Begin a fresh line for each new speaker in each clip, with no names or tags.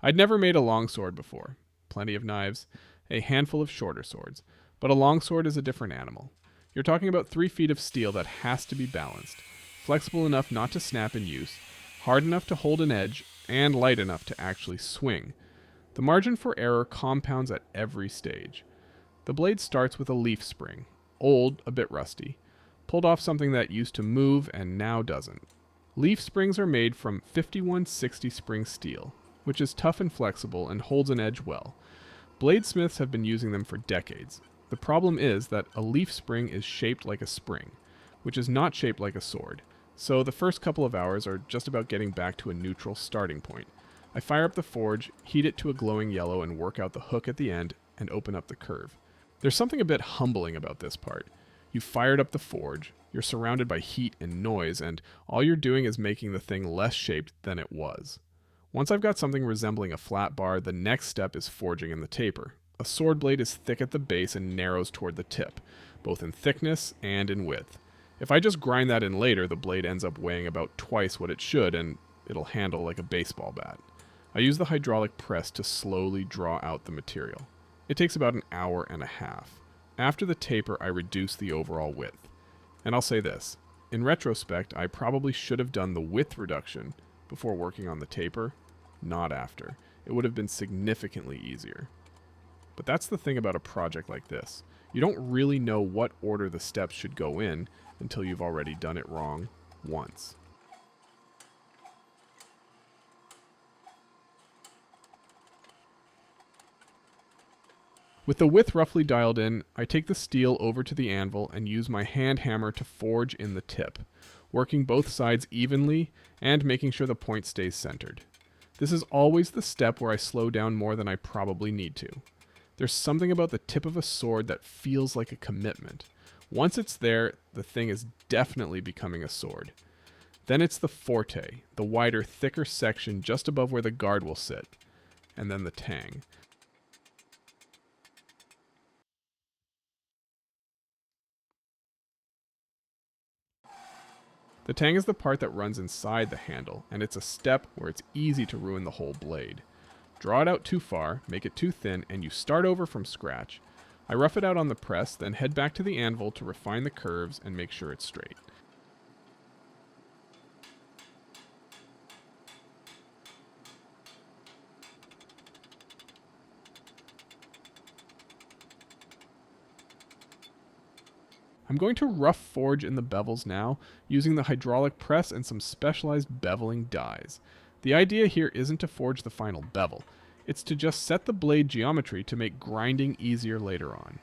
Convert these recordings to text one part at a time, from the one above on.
I'd never made a longsword before. Plenty of knives, a handful of shorter swords, but a longsword is a different animal. You're talking about 3 feet of steel that has to be balanced, flexible enough not to snap in use, hard enough to hold an edge, and light enough to actually swing. The margin for error compounds at every stage. The blade starts with a leaf spring, old, a bit rusty, pulled off something that used to move and now doesn't. Leaf springs are made from 5160 spring steel, which is tough and flexible and holds an edge well. Bladesmiths have been using them for decades. The problem is that a leaf spring is shaped like a spring, which is not shaped like a sword, so the first couple of hours are just about getting back to a neutral starting point. I fire up the forge, heat it to a glowing yellow, and work out the hook at the end and open up the curve. There's something a bit humbling about this part. You've fired up the forge, you're surrounded by heat and noise, and all you're doing is making the thing less shaped than it was. Once I've got something resembling a flat bar, the next step is forging in the taper. A sword blade is thick at the base and narrows toward the tip, both in thickness and in width. If I just grind that in later, the blade ends up weighing about twice what it should, and it'll handle like a baseball bat. I use the hydraulic press to slowly draw out the material. It takes about an hour and a half. After the taper, I reduce the overall width. And I'll say this, in retrospect, I probably should have done the width reduction before working on the taper, not after. It would have been significantly easier. But that's the thing about a project like this. You don't really know what order the steps should go in until you've already done it wrong once. With the width roughly dialed in, I take the steel over to the anvil and use my hand hammer to forge in the tip, working both sides evenly and making sure the point stays centered. This is always the step where I slow down more than I probably need to. There's something about the tip of a sword that feels like a commitment. Once it's there, the thing is definitely becoming a sword. Then it's the forte, the wider, thicker section just above where the guard will sit, and then the tang. The tang is the part that runs inside the handle, and it's a step where it's easy to ruin the whole blade. Draw it out too far, make it too thin, and you start over from scratch. I rough it out on the press, then head back to the anvil to refine the curves and make sure it's straight. I'm going to rough forge in the bevels now, using the hydraulic press and some specialized beveling dies. The idea here isn't to forge the final bevel, it's to just set the blade geometry to make grinding easier later on.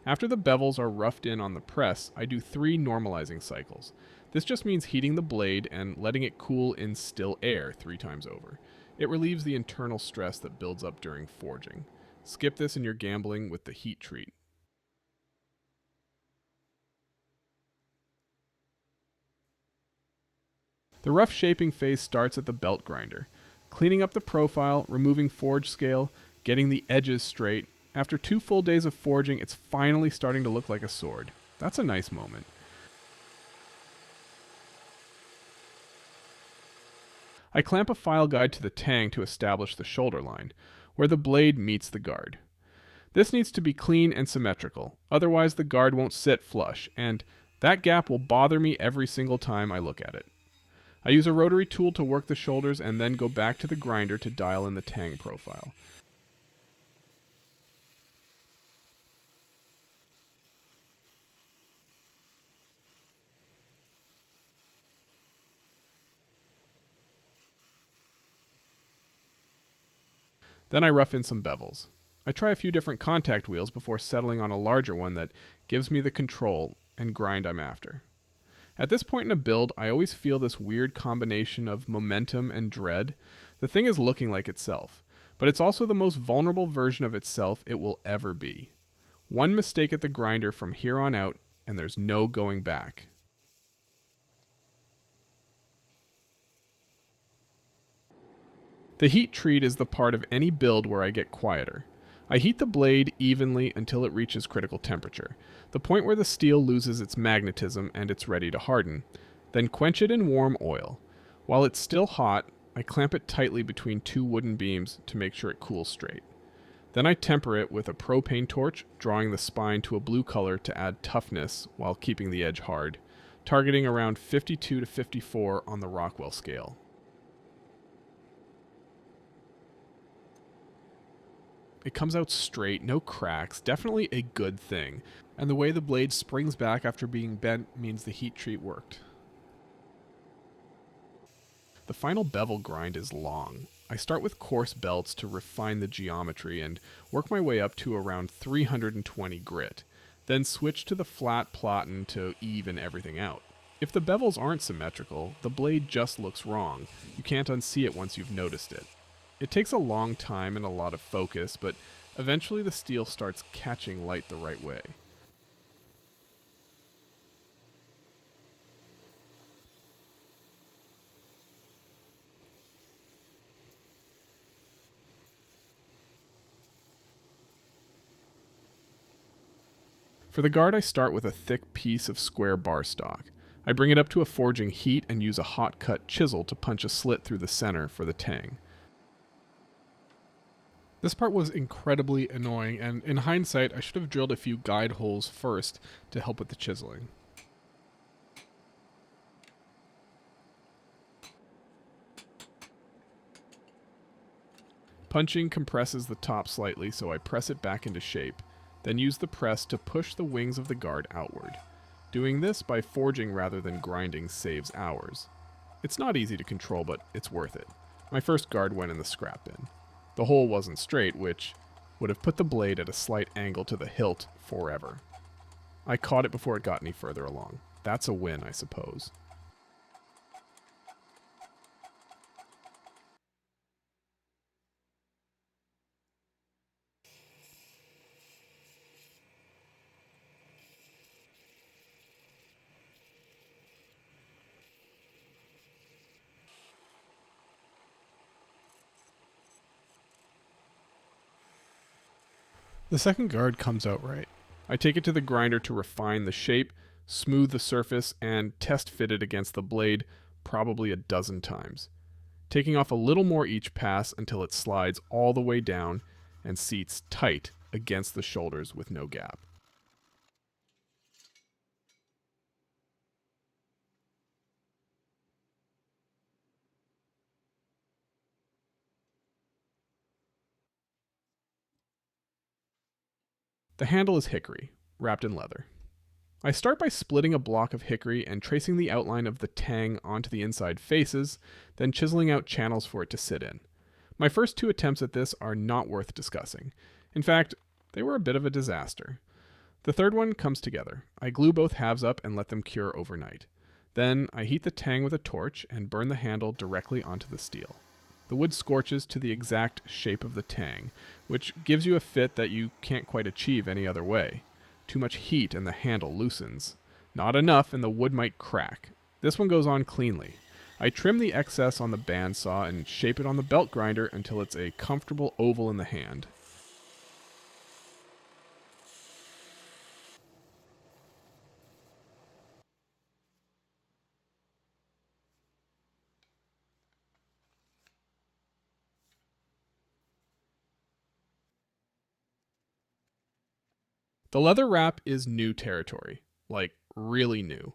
After the bevels are roughed in on the press, I do 3 normalizing cycles. This just means heating the blade and letting it cool in still air 3 times over. It relieves the internal stress that builds up during forging. Skip this in your gambling with the heat treat. The rough shaping phase starts at the belt grinder. Cleaning up the profile, removing forge scale, getting the edges straight. After 2 full days of forging, it's finally starting to look like a sword. That's a nice moment. I clamp a file guide to the tang to establish the shoulder line, where the blade meets the guard. This needs to be clean and symmetrical, otherwise the guard won't sit flush, and that gap will bother me every single time I look at it. I use a rotary tool to work the shoulders and then go back to the grinder to dial in the tang profile. Then I rough in some bevels. I try a few different contact wheels before settling on a larger one that gives me the control and grind I'm after. At this point in a build, I always feel this weird combination of momentum and dread. The thing is looking like itself, but it's also the most vulnerable version of itself it will ever be. One mistake at the grinder from here on out, and there's no going back. The heat treat is the part of any build where I get quieter. I heat the blade evenly until it reaches critical temperature, the point where the steel loses its magnetism and it's ready to harden. Then quench it in warm oil. While it's still hot, I clamp it tightly between two wooden beams to make sure it cools straight. Then I temper it with a propane torch, drawing the spine to a blue color to add toughness while keeping the edge hard, targeting around 52 to 54 on the Rockwell scale. It comes out straight, no cracks, definitely a good thing, and the way the blade springs back after being bent means the heat treat worked. The final bevel grind is long. I start with coarse belts to refine the geometry and work my way up to around 320 grit, then switch to the flat platen to even everything out. If the bevels aren't symmetrical, the blade just looks wrong. You can't unsee it once you've noticed it. It takes a long time and a lot of focus, but eventually the steel starts catching light the right way. For the guard, I start with a thick piece of square bar stock. I bring it up to a forging heat and use a hot cut chisel to punch a slit through the center for the tang. This part was incredibly annoying, and in hindsight, I should have drilled a few guide holes first to help with the chiseling. Punching compresses the top slightly, so I press it back into shape, then use the press to push the wings of the guard outward. Doing this by forging rather than grinding saves hours. It's not easy to control, but it's worth it. My first guard went in the scrap bin. The hole wasn't straight, which would have put the blade at a slight angle to the hilt forever. I caught it before it got any further along. That's a win, I suppose. The second guard comes out right. I take it to the grinder to refine the shape, smooth the surface, and test fit it against the blade probably a dozen times, taking off a little more each pass until it slides all the way down and seats tight against the shoulders with no gap. The handle is hickory, wrapped in leather. I start by splitting a block of hickory and tracing the outline of the tang onto the inside faces, then chiseling out channels for it to sit in. My first two attempts at this are not worth discussing. In fact, they were a bit of a disaster. The third one comes together. I glue both halves up and let them cure overnight. Then I heat the tang with a torch and burn the handle directly onto the steel. The wood scorches to the exact shape of the tang, which gives you a fit that you can't quite achieve any other way. Too much heat and the handle loosens. Not enough and the wood might crack. This one goes on cleanly. I trim the excess on the bandsaw and shape it on the belt grinder until it's a comfortable oval in the hand. The leather wrap is new territory, like really new.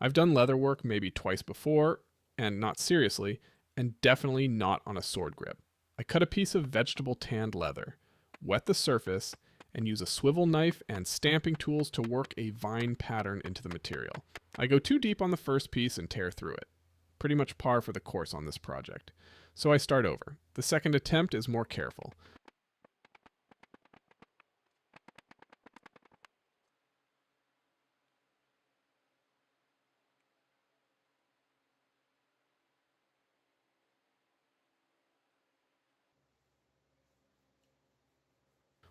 I've done leather work maybe twice before, and not seriously, and definitely not on a sword grip. I cut a piece of vegetable tanned leather, wet the surface, and use a swivel knife and stamping tools to work a vine pattern into the material. I go too deep on the first piece and tear through it. Pretty much par for the course on this project. So I start over. The second attempt is more careful.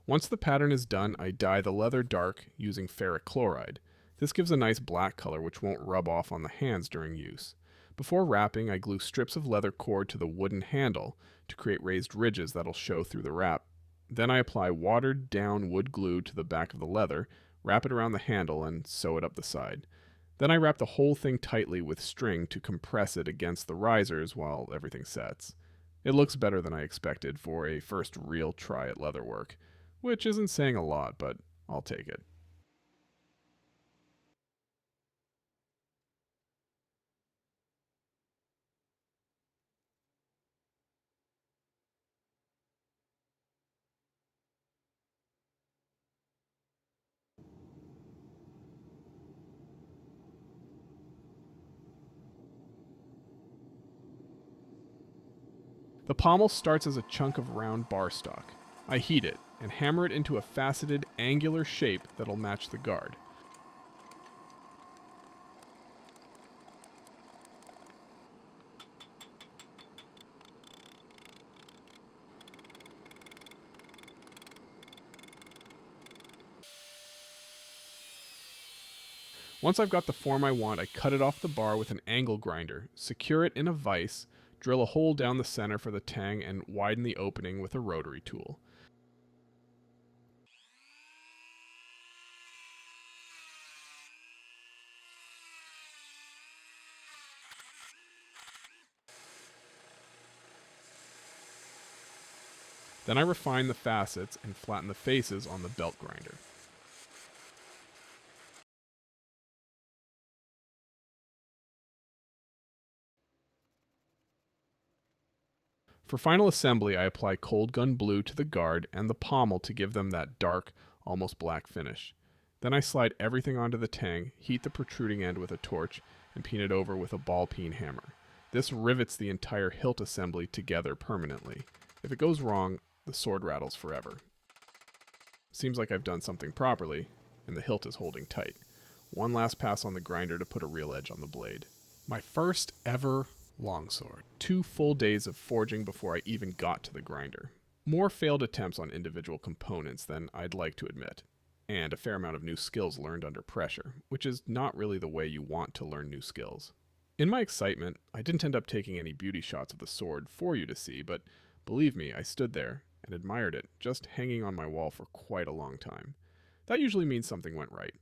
Once the pattern is done, I dye the leather dark using ferric chloride. This gives a nice black color which won't rub off on the hands during use. Before wrapping, I glue strips of leather cord to the wooden handle to create raised ridges that'll show through the wrap. Then I apply watered down wood glue to the back of the leather, wrap it around the handle, and sew it up the side. Then I wrap the whole thing tightly with string to compress it against the risers while everything sets. It looks better than I expected for a first real try at leatherwork, which isn't saying a lot, but I'll take it. The pommel starts as a chunk of round bar stock. I heat it and hammer it into a faceted, angular shape that'll match the guard. Once I've got the form I want, I cut it off the bar with an angle grinder, secure it in a vise, drill a hole down the center for the tang, and widen the opening with a rotary tool. Then I refine the facets and flatten the faces on the belt grinder. For final assembly, I apply cold gun blue to the guard and the pommel to give them that dark, almost black finish. Then I slide everything onto the tang, heat the protruding end with a torch, and peen it over with a ball peen hammer. This rivets the entire hilt assembly together permanently. If it goes wrong, the sword rattles forever. Seems like I've done something properly, and the hilt is holding tight. One last pass on the grinder to put a real edge on the blade. My first ever longsword. 2 full days of forging before I even got to the grinder. More failed attempts on individual components than I'd like to admit, and a fair amount of new skills learned under pressure, which is not really the way you want to learn new skills. In my excitement, I didn't end up taking any beauty shots of the sword for you to see, but believe me, I stood there and admired it, just hanging on my wall for quite a long time. That usually means something went right.